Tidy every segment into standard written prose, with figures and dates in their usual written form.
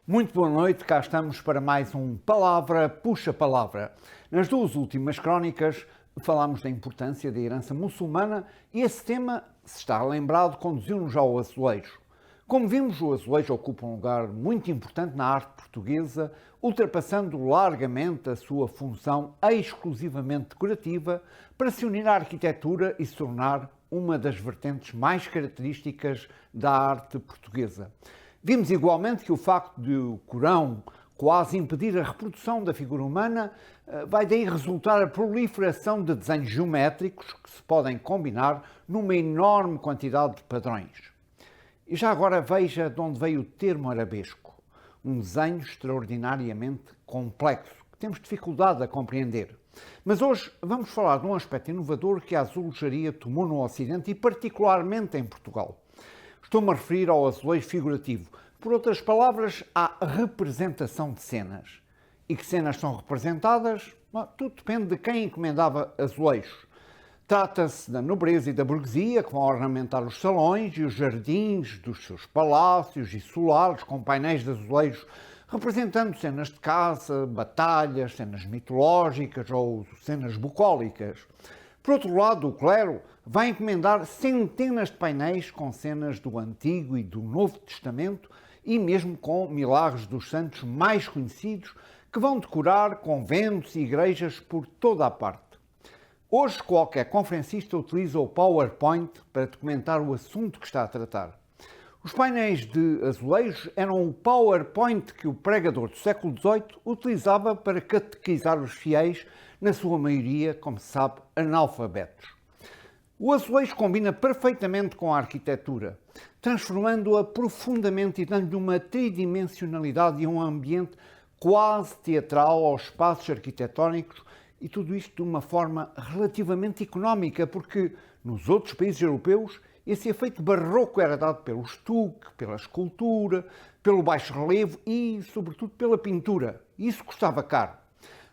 Muito boa noite, cá estamos para mais um Palavra Puxa Palavra. Nas duas últimas crónicas falámos da importância da herança muçulmana e esse tema, se está lembrado, conduziu-nos ao azulejo. Como vimos, o azulejo ocupa um lugar muito importante na arte portuguesa, ultrapassando largamente a sua função exclusivamente decorativa para se unir à arquitetura e se tornar uma das vertentes mais características da arte portuguesa. Vimos igualmente que o facto de o Corão quase impedir a reprodução da figura humana vai daí resultar a proliferação de desenhos geométricos que se podem combinar numa enorme quantidade de padrões. E já agora veja de onde veio o termo arabesco, um desenho extraordinariamente complexo, que temos dificuldade a compreender. Mas hoje vamos falar de um aspecto inovador que a azulejaria tomou no Ocidente e particularmente em Portugal. Estou-me a referir ao azulejo figurativo. Por outras palavras, à representação de cenas. E que cenas são representadas? Tudo depende de quem encomendava azulejos. Trata-se da nobreza e da burguesia que vão ornamentar os salões e os jardins dos seus palácios e solares com painéis de azulejos representando cenas de caça, batalhas, cenas mitológicas ou cenas bucólicas. Por outro lado, o clero vai encomendar centenas de painéis com cenas do Antigo e do Novo Testamento e mesmo com milagres dos santos mais conhecidos que vão decorar conventos e igrejas por toda a parte. Hoje, qualquer conferencista utiliza o PowerPoint para documentar o assunto que está a tratar. Os painéis de azulejos eram o PowerPoint que o pregador do século XVIII utilizava para catequizar os fiéis, na sua maioria, como se sabe, analfabetos. O azulejo combina perfeitamente com a arquitetura, transformando-a profundamente e dando-lhe uma tridimensionalidade e um ambiente quase teatral aos espaços arquitetónicos e tudo isto de uma forma relativamente económica, porque nos outros países europeus esse efeito barroco era dado pelo estuque, pela escultura, pelo baixo relevo e, sobretudo, pela pintura. Isso custava caro.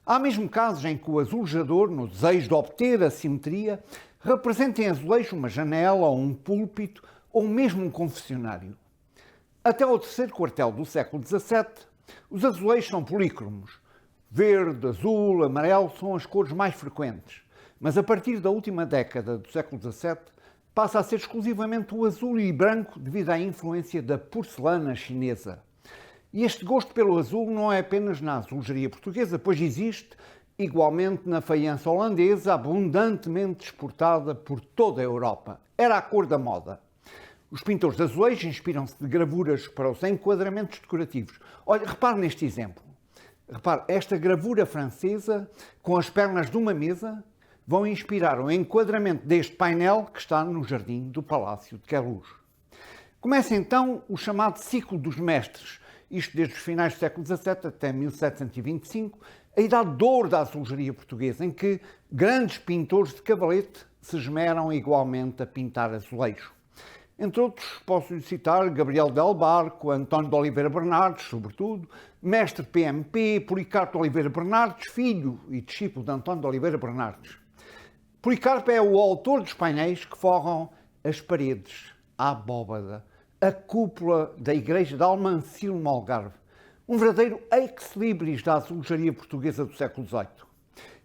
Há mesmo casos em que o azulejador, no desejo de obter a simetria, representa em azulejo uma janela ou um púlpito ou mesmo um confessionário. Até ao terceiro quartel do século XVII, os azulejos são polícromos. Verde, azul, amarelo são as cores mais frequentes. Mas a partir da última década do século XVII, passa a ser exclusivamente o azul e branco devido à influência da porcelana chinesa. E este gosto pelo azul não é apenas na azulejaria portuguesa, pois existe igualmente na faiança holandesa, abundantemente exportada por toda a Europa. Era a cor da moda. Os pintores de azulejos inspiram-se de gravuras para os enquadramentos decorativos. Olha, repare neste exemplo. Repare, esta gravura francesa, com as pernas de uma mesa, vão inspirar o enquadramento deste painel que está no jardim do Palácio de Queluz. Começa então o chamado ciclo dos mestres, isto desde os finais do século XVII até 1725, a idade de ouro da azulejaria portuguesa, em que grandes pintores de cavalete se esmeram igualmente a pintar azulejo. Entre outros, posso citar Gabriel Del Barco, António de Oliveira Bernardes, sobretudo, mestre PMP, Policarpo de Oliveira Bernardes, filho e discípulo de António de Oliveira Bernardes. Policarpo é o autor dos painéis que forram as paredes, a abóbada, a cúpula da igreja de Almancil no Algarve, um verdadeiro ex-libris da azulejaria portuguesa do século XVIII.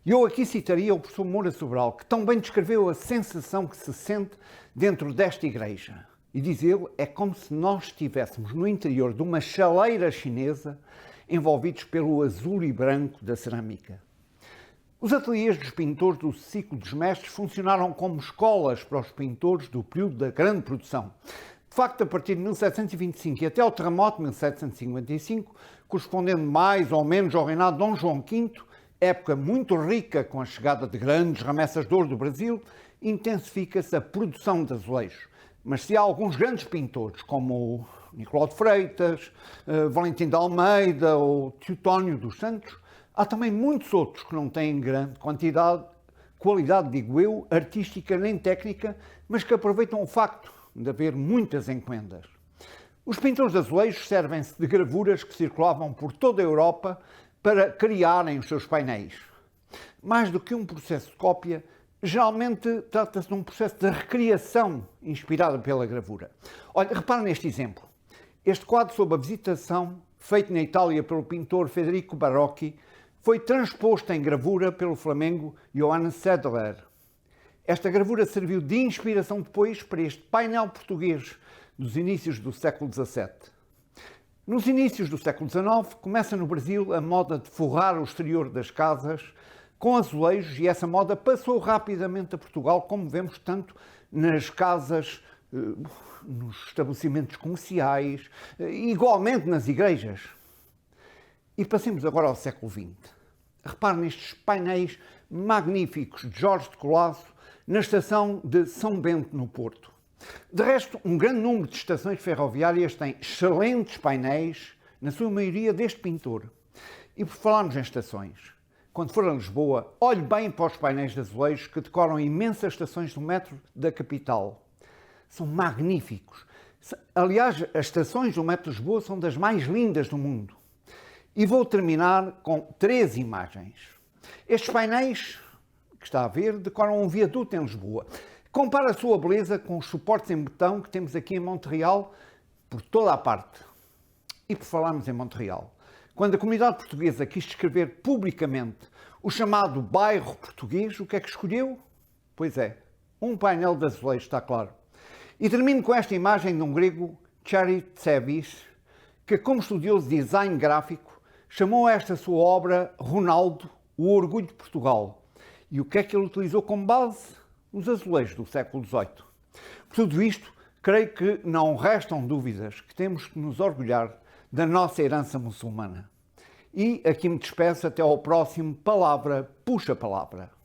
E eu aqui citaria o professor Moura Sobral, que tão bem descreveu a sensação que se sente dentro desta igreja. E diz ele, é como se nós estivéssemos no interior de uma chaleira chinesa, envolvidos pelo azul e branco da cerâmica. Os ateliês dos pintores do ciclo dos mestres funcionaram como escolas para os pintores do período da grande produção. De facto, a partir de 1725 e até ao terremoto de 1755, correspondendo mais ou menos ao reinado de Dom João V, época muito rica com a chegada de grandes remessas de ouro do Brasil, intensifica-se a produção de azulejos. Mas se há alguns grandes pintores, como Nicolau de Freitas, Valentim de Almeida ou Teotónio dos Santos, há também muitos outros que não têm grande qualidade, digo eu, artística nem técnica, mas que aproveitam o facto de haver muitas encomendas. Os pintores de azulejos servem-se de gravuras que circulavam por toda a Europa para criarem os seus painéis. Mais do que um processo de cópia, geralmente trata-se de um processo de recriação inspirado pela gravura. Olha, repare neste exemplo. Este quadro sob a Visitação feito na Itália pelo pintor Federico Barocci, foi transposto em gravura pelo flamengo Johannes Sedler. Esta gravura serviu de inspiração depois para este painel português dos inícios do século XVII. Nos inícios do século XIX, começa no Brasil a moda de forrar o exterior das casas com azulejos e essa moda passou rapidamente a Portugal, como vemos tanto nas casas, nos estabelecimentos comerciais, igualmente nas igrejas. E passemos agora ao século XX. Repare nestes painéis magníficos de Jorge de Colasso na estação de São Bento, no Porto. De resto, um grande número de estações ferroviárias têm excelentes painéis, na sua maioria deste pintor. E por falarmos em estações, quando for a Lisboa, olhe bem para os painéis de azulejos que decoram imensas estações do metro da capital. São magníficos. Aliás, as estações do metro de Lisboa são das mais lindas do mundo. E vou terminar com 3 imagens. Estes painéis, que está a ver, decoram um viaduto em Lisboa. Compara a sua beleza com os suportes em betão que temos aqui em Montreal, por toda a parte. E por falarmos em Montreal, quando a comunidade portuguesa quis descrever publicamente o chamado bairro português, o que é que escolheu? Pois é, um painel de azulejo, está claro. E termino com esta imagem de um grego, Charitzebis, que como estudioso de design gráfico, chamou esta sua obra Ronaldo, o orgulho de Portugal. E o que é que ele utilizou como base? Os azulejos do século XVIII. Por tudo isto, creio que não restam dúvidas que temos que nos orgulhar da nossa herança muçulmana. E aqui me despeço até ao próximo Palavra Puxa Palavra.